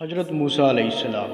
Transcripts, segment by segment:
حضرت موسیٰ علیہ السلام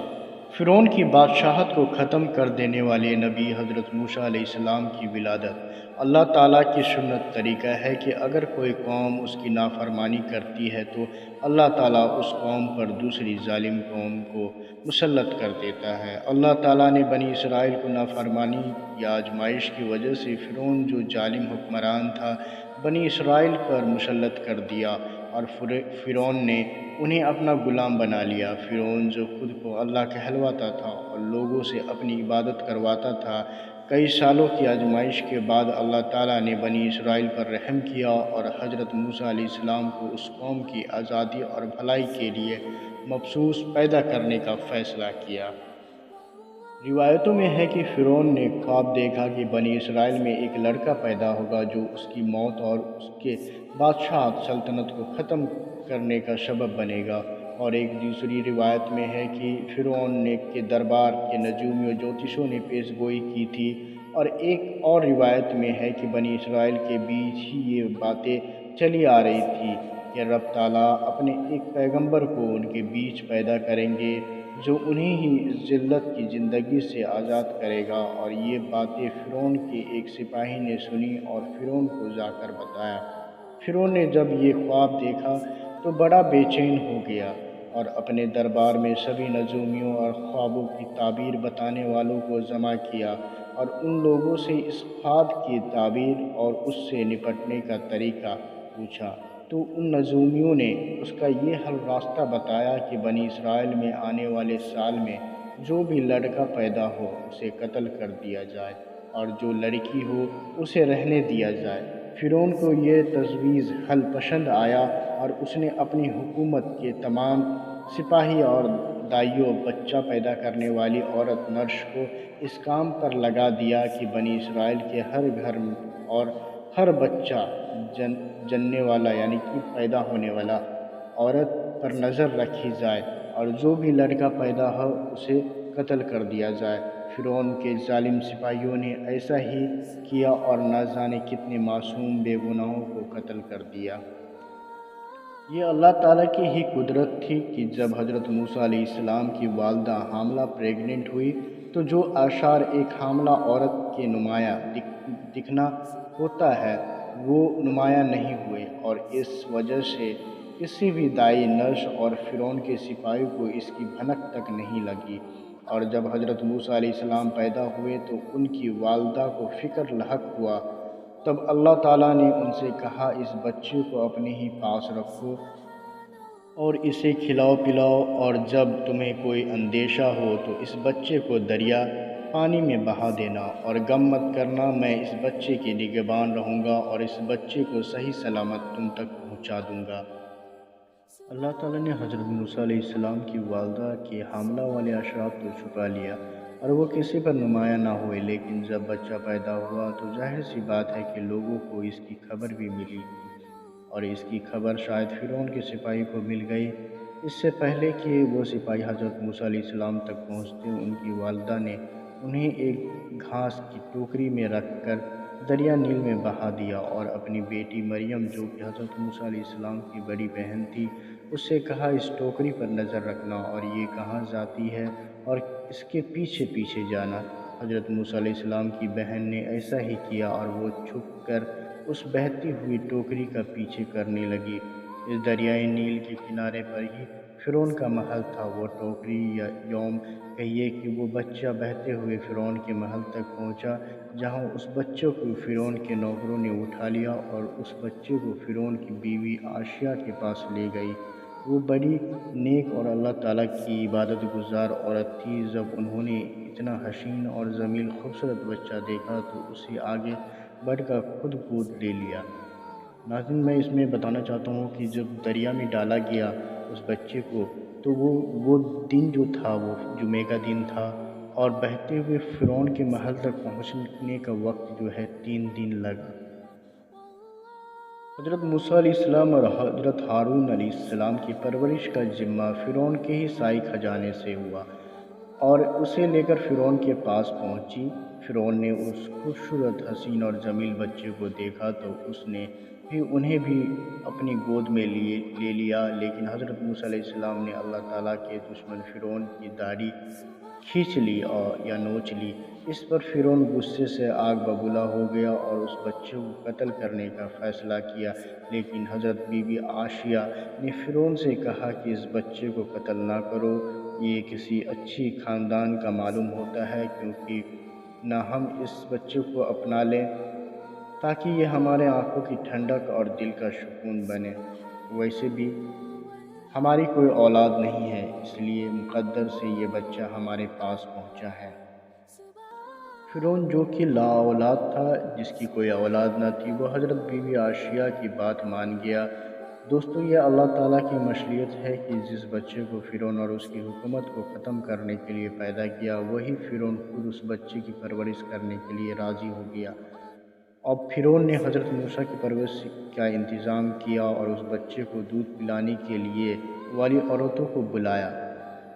فرعون کی بادشاہت کو ختم کر دینے والے نبی حضرت موسیٰ علیہ السلام کی ولادت۔ اللہ تعالیٰ کی سنت طریقہ ہے کہ اگر کوئی قوم اس کی نافرمانی کرتی ہے تو اللہ تعالیٰ اس قوم پر دوسری ظالم قوم کو مسلط کر دیتا ہے۔ اللہ تعالیٰ نے بنی اسرائیل کو نافرمانی یا آزمائش کی وجہ سے فرعون جو ظالم حکمران تھا بنی اسرائیل پر مسلط کر دیا، اور فرعون نے انہیں اپنا غلام بنا لیا۔ فرعون جو خود کو اللہ کہلواتا تھا اور لوگوں سے اپنی عبادت کرواتا تھا، کئی سالوں کی آزمائش کے بعد اللہ تعالیٰ نے بنی اسرائیل پر رحم کیا اور حضرت موسیٰ علیہ السلام کو اس قوم کی آزادی اور بھلائی کے لیے مخصوص پیدا کرنے کا فیصلہ کیا۔ روایتوں میں ہے کہ فرعون نے خواب دیکھا کہ بنی اسرائیل میں ایک لڑکا پیدا ہوگا جو اس کی موت اور اس کے بادشاہت سلطنت کو ختم کرنے کا سبب بنے گا، اور ایک دوسری روایت میں ہے کہ فرعون کے دربار کے نجومیوں جوتشوں نے پیش گوئی کی تھی، اور ایک اور روایت میں ہے کہ بنی اسرائیل کے بیچ ہی یہ باتیں چلی آ رہی تھی کہ رب تعالیٰ اپنے ایک پیغمبر کو ان کے بیچ پیدا کریں گے جو انہیں ہی اس ذلت کی زندگی سے آزاد کرے گا، اور یہ باتیں فرعون کے ایک سپاہی نے سنی اور فرعون کو جا کر بتایا۔ فرعون نے جب یہ خواب دیکھا تو بڑا بے چین ہو گیا اور اپنے دربار میں سبھی نجومیوں اور خوابوں کی تعبیر بتانے والوں کو جمع کیا اور ان لوگوں سے اس خواب کی تعبیر اور اس سے نپٹنے کا طریقہ پوچھا، تو ان نجومیوں نے اس کا یہ حل راستہ بتایا کہ بنی اسرائیل میں آنے والے سال میں جو بھی لڑکا پیدا ہو اسے قتل کر دیا جائے اور جو لڑکی ہو اسے رہنے دیا جائے۔ فرعون کو یہ تجویز حل پسند آیا اور اس نے اپنی حکومت کے تمام سپاہی اور دائیوں، بچہ پیدا کرنے والی عورت نرس کو اس کام پر لگا دیا کہ بنی اسرائیل کے ہر گھر اور ہر بچہ جننے والا یعنی کہ پیدا ہونے والا عورت پر نظر رکھی جائے اور جو بھی لڑکا پیدا ہو اسے قتل کر دیا جائے۔ فرعون کے ظالم سپاہیوں نے ایسا ہی کیا اور نہ جانے کتنے معصوم بے گناہوں کو قتل کر دیا۔ یہ اللہ تعالیٰ کی ہی قدرت تھی کہ جب حضرت موسیٰ علیہ السلام کی والدہ حاملہ پریگننٹ ہوئی تو جو آثار ایک حاملہ عورت کے نمایاں دکھنا ہوتا ہے وہ نمایاں نہیں ہوئے، اور اس وجہ سے کسی بھی دائی، نرس اور فرعون کے سپاہی کو اس کی بھنک تک نہیں لگی۔ اور جب حضرت موسیٰ علیہ السلام پیدا ہوئے تو ان کی والدہ کو فکر لاحق ہوا۔ تب اللہ تعالیٰ نے ان سے کہا، اس بچے کو اپنے ہی پاس رکھو اور اسے کھلاؤ پلاؤ، اور جب تمہیں کوئی اندیشہ ہو تو اس بچے کو دریا پانی میں بہا دینا، اور غم مت کرنا، میں اس بچے کے نگہبان رہوں گا اور اس بچے کو صحیح سلامت تم تک پہنچا دوں گا۔ اللہ تعالیٰ نے حضرت موسیٰ علیہ السلام کی والدہ کے حاملہ والے اشراط کو چھپا لیا اور وہ کسی پر نمایاں نہ ہوئے، لیکن جب بچہ پیدا ہوا تو ظاہر سی بات ہے کہ لوگوں کو اس کی خبر بھی ملی، اور اس کی خبر شاید فرعون کے سپاہی کو مل گئی۔ اس سے پہلے کہ وہ سپاہی حضرت موسیٰ علیہ السلام تک پہنچتے، ان کی والدہ نے انہیں ایک گھاس کی ٹوکری میں رکھ کر دریا نیل میں بہا دیا، اور اپنی بیٹی مریم جو کہ حضرت موسیٰ علیہ السلام کی بڑی بہن تھی اس سے کہا، اس ٹوکری پر نظر رکھنا اور یہ کہاں جاتی ہے اور اس کے پیچھے پیچھے جانا۔ حضرت موسیٰ علیہ السلام کی بہن نے ایسا ہی کیا اور وہ چھپ کر اس بہتی ہوئی ٹوکری کا پیچھے کرنے لگی۔ اس دریائے نیل کے کنارے پر ہی فرعون کا محل تھا۔ وہ ٹوکری یا یوم کہیے کہ وہ بچہ بہتے ہوئے فرعون کے محل تک پہنچا، جہاں اس بچے کو فرعون کے نوکروں نے اٹھا لیا اور اس بچے کو فرعون کی بیوی عائشہ کے پاس لے گئی۔ وہ بڑی نیک اور اللہ تعالیٰ کی عبادت گزار عورت تھی۔ جب انہوں نے اتنا حسین اور جمیل خوبصورت بچہ دیکھا تو اسے آگے بڑھ کر خود گود لے لیا۔ ناظرین، میں اس میں بتانا چاہتا ہوں کہ جب دریا میں ڈالا گیا اس بچے کو تو وہ دن جو تھا وہ جمعے کا دن تھا، اور بہتے ہوئے فرعون کے محل تک پہنچنے کا وقت جو ہے 3 دن لگا۔ حضرت موسیٰ علیہ السلام اور حضرت ہارون علیہ السلام کی پرورش کا ذمہ فرعون کے ہی سائی خزانے سے ہوا اور اسے لے کر فرعون کے پاس پہنچی۔ فرعون نے اس خوبصورت، حسین اور جمیل بچے کو دیکھا تو اس نے بھی انہیں بھی اپنی گود میں لے لیا، لیکن حضرت موسیٰ علیہ السلام نے اللہ تعالیٰ کے دشمن فرعون کی داڑھی کھینچ لی یا نوچ لی۔ اس پر فرعون غصے سے آگ ببولا ہو گیا اور اس بچے کو قتل کرنے کا فیصلہ کیا، لیکن حضرت بی بی عائشہ نے فرعون سے کہا کہ اس بچے کو قتل نہ کرو، یہ کسی اچھی خاندان کا معلوم ہوتا ہے، کیونکہ نہ ہم اس بچے کو اپنا لیں تاکہ یہ ہمارے آنکھوں کی ٹھنڈک اور دل کا سکون بنے۔ ویسے بھی ہماری کوئی اولاد نہیں ہے، اس لیے مقدر سے یہ بچہ ہمارے پاس پہنچا ہے۔ فرعون جو کہ لا اولاد تھا، جس کی کوئی اولاد نہ تھی، وہ حضرت بی بی عائشہ کی بات مان گیا۔ دوستو، یہ اللہ تعالیٰ کی مشیت ہے کہ جس بچے کو فرعون اور اس کی حکومت کو ختم کرنے کے لیے پیدا کیا، وہی فرعون خود اس بچے کی پرورش کرنے کے لیے راضی ہو گیا۔ اب فرعون نے حضرت موسیٰ کی پرورش کا انتظام کیا اور اس بچے کو دودھ پلانے کے لیے والی عورتوں کو بلایا،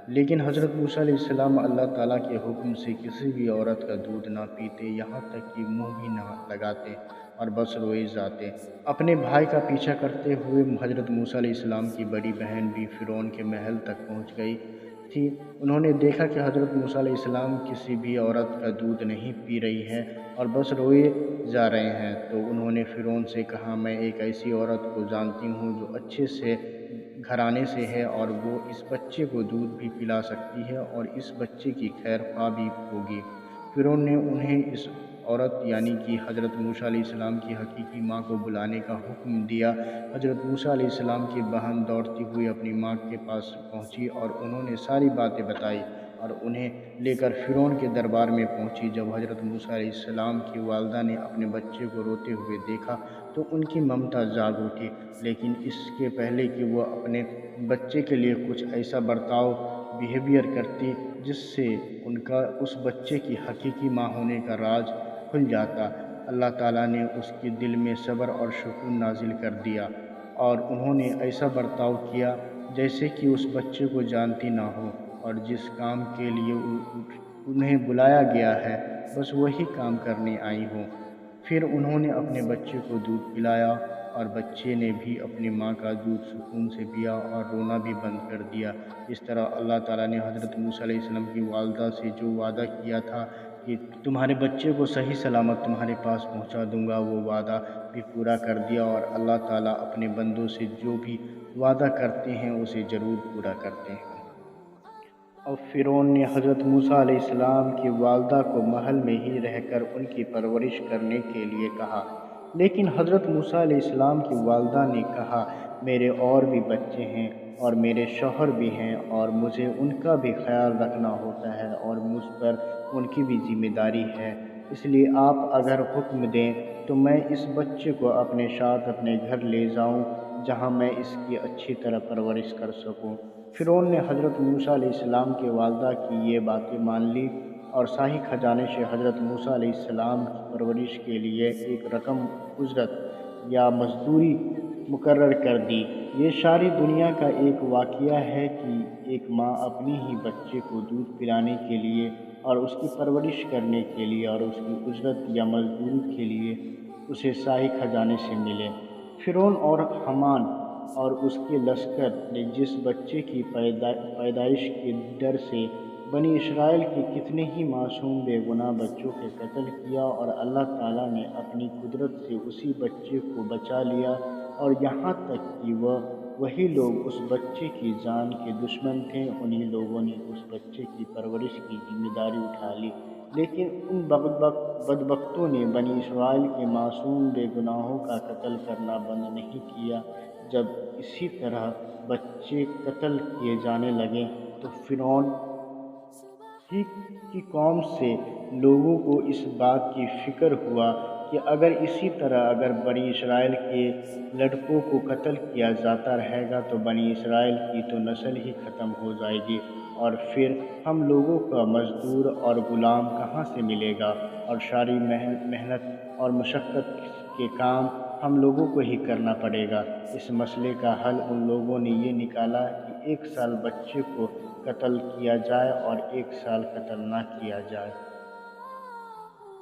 لیکن حضرت موسیٰ علیہ السلام اللہ تعالیٰ کے حکم سے کسی بھی عورت کا دودھ نہ پیتے، یہاں تک کہ منہ بھی نہ لگاتے اور بس روئے جاتے۔ اپنے بھائی کا پیچھا کرتے ہوئے حضرت موسیٰ علیہ السلام کی بڑی بہن بھی فرعون کے محل تک پہنچ گئی تھی۔ انہوں نے دیکھا کہ حضرت موسیٰ علیہ السلام کسی بھی عورت کا دودھ نہیں پی رہی ہے اور بس روئے جا رہے ہیں، تو انہوں نے فرعون سے کہا، میں ایک ایسی عورت کو جانتی ہوں جو اچھے سے گھرانے سے ہے اور وہ اس بچے کو دودھ بھی پلا سکتی ہے اور اس بچے کی خیر خواہ بھی ہوگی۔ فرعون نے انہیں اس عورت یعنی کہ حضرت موسیٰ علیہ السلام کی حقیقی ماں کو بلانے کا حکم دیا۔ حضرت موسیٰ علیہ السلام کی بہن دوڑتی ہوئی اپنی ماں کے پاس پہنچی اور انہوں نے ساری باتیں بتائی اور انہیں لے کر فرعون کے دربار میں پہنچی۔ جب حضرت موسیٰ علیہ السلام کی والدہ نے اپنے بچے کو روتے ہوئے دیکھا تو ان کی ممتا جاگ اٹھی، لیکن اس کے پہلے کہ وہ اپنے بچے کے لیے کچھ ایسا بیہیویئر کرتی جس سے ان کا اس بچے کی حقیقی ماں ہونے کا راز کھل جاتا، اللہ تعالیٰ نے اس کے دل میں صبر اور سکون نازل کر دیا اور انہوں نے ایسا برتاؤ کیا جیسے کہ اس بچے کو جانتی نہ ہو اور جس کام کے لیے انہیں بلایا گیا ہے بس وہی کام کرنے آئی ہو۔ پھر انہوں نے اپنے بچے کو دودھ پلایا اور بچے نے بھی اپنی ماں کا دودھ سکون سے پیا اور رونا بھی بند کر دیا۔ اس طرح اللہ تعالیٰ نے حضرت موسیٰ علیہ السلام کی والدہ سے جو وعدہ کیا تھا کہ تمہارے بچے کو صحیح سلامت تمہارے پاس پہنچا دوں گا، وہ وعدہ بھی پورا کر دیا، اور اللہ تعالیٰ اپنے بندوں سے جو بھی وعدہ کرتے ہیں اسے ضرور پورا کرتے ہیں۔ اب فرعون نے حضرت موسیٰ علیہ السلام کی والدہ کو محل میں ہی رہ کر ان کی پرورش کرنے کے لیے کہا، لیکن حضرت موسیٰ علیہ السلام کی والدہ نے کہا، میرے اور بھی بچے ہیں اور میرے شوہر بھی ہیں اور مجھے ان کا بھی خیال رکھنا ہوتا ہے اور مجھ پر ان کی بھی ذمہ داری ہے، اس لیے آپ اگر حکم دیں تو میں اس بچے کو اپنے ساتھ اپنے گھر لے جاؤں جہاں میں اس کی اچھی طرح پرورش کر سکوں۔ فرعون نے حضرت موسیٰ علیہ السلام کی والدہ کی یہ باتیں مان لی اور شاہی خزانے سے حضرت موسیٰ علیہ السلام کی پرورش کے لیے ایک رقم اجرت یا مزدوری مقرر کر دی۔ یہ ساری دنیا کا ایک واقعہ ہے کہ ایک ماں اپنی ہی بچے کو دودھ پلانے کے لیے اور اس کی پرورش کرنے کے لیے اور اس کی اجرت یا مزدوری کے لیے اسے شاہی خزانے سے ملے۔ فرعون اور حامان اور اس کے لشکر نے جس بچے کی پیدائش کے ڈر سے بنی اسرائیل کے کتنے ہی معصوم بے گناہ بچوں کے قتل کیا، اور اللہ تعالیٰ نے اپنی قدرت سے اسی بچے کو بچا لیا، اور یہاں تک کہ وہی لوگ اس بچے کی جان کے دشمن تھے، انہی لوگوں نے اس بچے کی پرورش کی ذمہ داری اٹھا لی، لیکن ان بدبختوں نے بنی اسرائیل کے معصوم بے گناہوں کا قتل کرنا بند نہیں کیا۔ جب اسی طرح بچے قتل کیے جانے لگے تو فرعون کی قوم سے لوگوں کو اس بات کی فکر ہوا کہ اگر بنی اسرائیل کے لڑکوں کو قتل کیا جاتا رہے گا تو بنی اسرائیل کی تو نسل ہی ختم ہو جائے گی، اور پھر ہم لوگوں کا مزدور اور غلام کہاں سے ملے گا، اور ساری محنت اور مشقت کے کام ہم لوگوں کو ہی کرنا پڑے گا۔ اس مسئلے کا حل ان لوگوں نے یہ نکالا کہ 1 سال بچے کو قتل کیا جائے اور 1 سال قتل نہ کیا جائے۔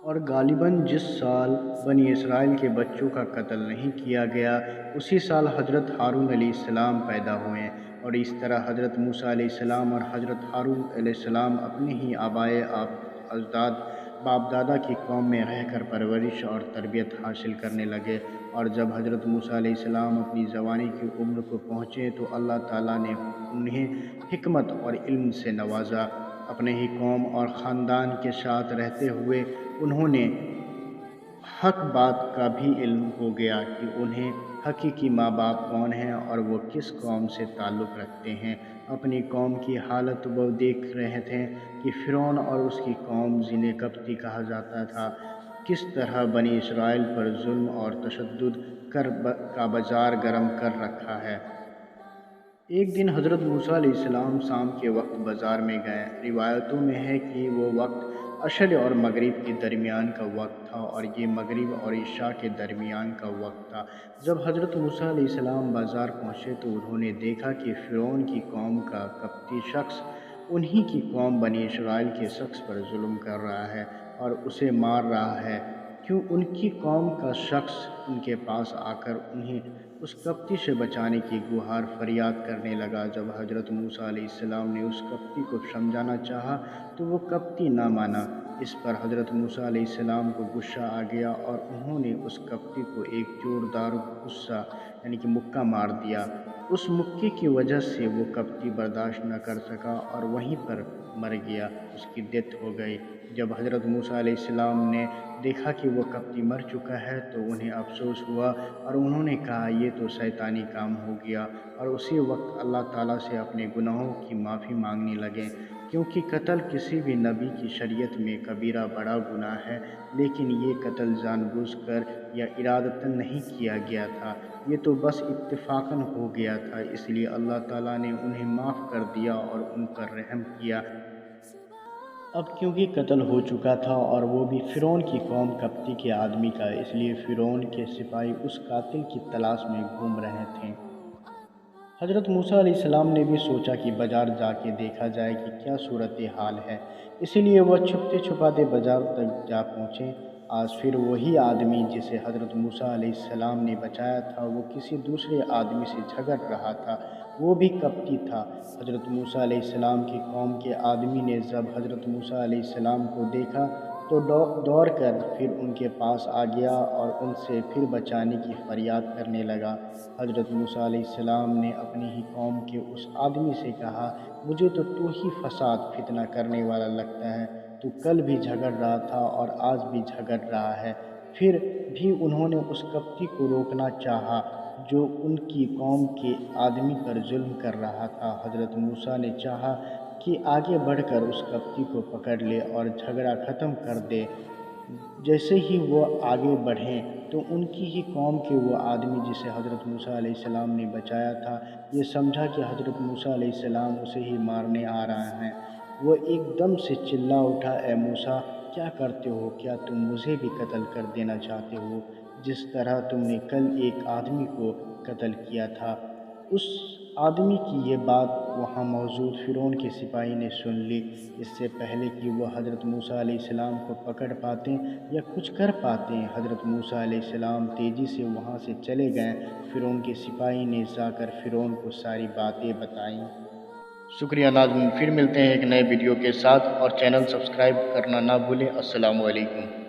اور غالباً جس سال بنی اسرائیل کے بچوں کا قتل نہیں کیا گیا اسی سال حضرت ہارون علیہ السلام پیدا ہوئے، اور اس طرح حضرت موسیٰ علیہ السلام اور حضرت ہارون علیہ السلام اپنے ہی آبائے اجداد باپ دادا کی قوم میں رہ کر پرورش اور تربیت حاصل کرنے لگے، اور جب حضرت موسیٰ علیہ السلام اپنی جوانی کی عمر کو پہنچے تو اللہ تعالیٰ نے انہیں حکمت اور علم سے نوازا۔ اپنے ہی قوم اور خاندان کے ساتھ رہتے ہوئے انہوں نے حق بات کا بھی علم ہو گیا کہ انہیں حقیقی ماں باپ کون ہیں اور وہ کس قوم سے تعلق رکھتے ہیں۔ اپنی قوم کی حالت وہ دیکھ رہے تھے کہ فرعون اور اس کی قوم جنہیں قبطی کہا جاتا تھا کس طرح بنی اسرائیل پر ظلم اور تشدد کا بازار گرم کر رکھا ہے۔ ایک دن حضرت موسیٰ علیہ السلام شام کے وقت بازار میں گئے۔ روایتوں میں ہے کہ وہ وقت عصر اور مغرب کے درمیان کا وقت تھا، اور یہ مغرب اور عشاء کے درمیان کا وقت تھا۔ جب حضرت موسیٰ علیہ السلام بازار پہنچے تو انہوں نے دیکھا کہ فرعون کی قوم کا قبطی شخص انہی کی قوم بنی اسرائیل کے شخص پر ظلم کر رہا ہے اور اسے مار رہا ہے۔ کیوں ان کی قوم کا شخص ان کے پاس آ کر انہیں اس قبطی سے بچانے کی گہار فریاد کرنے لگا۔ جب حضرت موسیٰ علیہ السلام نے اس قبطی کو سمجھانا چاہا تو وہ قبطی نہ مانا۔ اس پر حضرت موسیٰ علیہ السلام کو غصہ آ گیا اور انہوں نے اس قبطی کو ایک زوردار غصہ کہ مکہ مار دیا۔ اس مکے کی وجہ سے وہ قبطی برداشت نہ کر سکا اور وہیں پر مر گیا، اس کی ڈیتھ ہو گئی۔ جب حضرت موسیٰ علیہ السلام نے دیکھا کہ وہ قبطی مر چکا ہے تو انہیں افسوس ہوا اور انہوں نے کہا یہ تو شیطانی کام ہو گیا، اور اسی وقت اللہ تعالیٰ سے اپنے گناہوں کی معافی مانگنے لگے، کیونکہ قتل کسی بھی نبی کی شریعت میں کبیرہ بڑا گناہ ہے، لیکن یہ قتل جان بوجھ کر یا ارادتاً نہیں کیا گیا تھا، یہ تو بس اتفاقاً ہو گیا تھا، اس لیے اللہ تعالیٰ نے انہیں معاف کر دیا اور ان پر رحم کیا۔ اب کیونکہ قتل ہو چکا تھا اور وہ بھی فرعون کی قوم قبطی کے آدمی کا، اس لیے فرعون کے سپاہی اس قاتل کی تلاش میں گھوم رہے تھے۔ حضرت موسیٰ علیہ السلام نے بھی سوچا کہ بازار جا کے دیکھا جائے کہ کیا صورتحال ہے، اسی لیے وہ چھپتے چھپاتے بازار تک جا پہنچے۔ آج پھر وہی آدمی جسے حضرت موسیٰ علیہ السلام نے بچایا تھا وہ کسی دوسرے آدمی سے جھگڑ رہا تھا، وہ بھی قبطی تھا۔ حضرت موسیٰ علیہ السلام کی قوم کے آدمی نے جب حضرت موسیٰ علیہ السلام کو دیکھا تو دوڑ کر پھر ان کے پاس آ گیا اور ان سے پھر بچانے کی فریاد کرنے لگا۔ حضرت موسیٰ علیہ السلام نے اپنی ہی قوم کے اس آدمی سے کہا، مجھے تو ہی فساد فتنہ کرنے والا لگتا ہے، تو کل بھی جھگڑ رہا تھا اور آج بھی جھگڑ رہا ہے۔ پھر بھی انہوں نے اس قبطی کو روکنا چاہا جو ان کی قوم کے آدمی پر ظلم کر رہا تھا۔ حضرت موسیٰ نے چاہا کہ آگے بڑھ کر اس قبطی کو پکڑ لے اور جھگڑا ختم کر دے۔ جیسے ہی وہ آگے بڑھے تو ان کی ہی قوم کے وہ آدمی جسے حضرت موسیٰ علیہ السلام نے بچایا تھا یہ سمجھا کہ حضرت موسیٰ علیہ السلام اسے ہی مارنے آ رہے ہیں۔ وہ ایک دم سے چلا اٹھا، اے موسیٰ، کیا کرتے ہو؟ کیا تم مجھے بھی قتل کر دینا چاہتے ہو جس طرح تم نے کل ایک آدمی کو قتل کیا تھا؟ اس آدمی کی یہ بات وہاں موجود فرعون کے سپاہی نے سن لی۔ اس سے پہلے کہ وہ حضرت موسیٰ علیہ السلام کو پکڑ پاتے یا کچھ کر پاتے، حضرت موسیٰ علیہ السلام تیزی سے وہاں سے چلے گئے۔ فرعون کے سپاہی نے جا کر فرعون کو ساری باتیں بتائیں۔ شکریہ ناظرین، پھر ملتے ہیں ایک نئے ویڈیو کے ساتھ، اور چینل سبسکرائب کرنا نہ بھولیں۔ السلام علیکم۔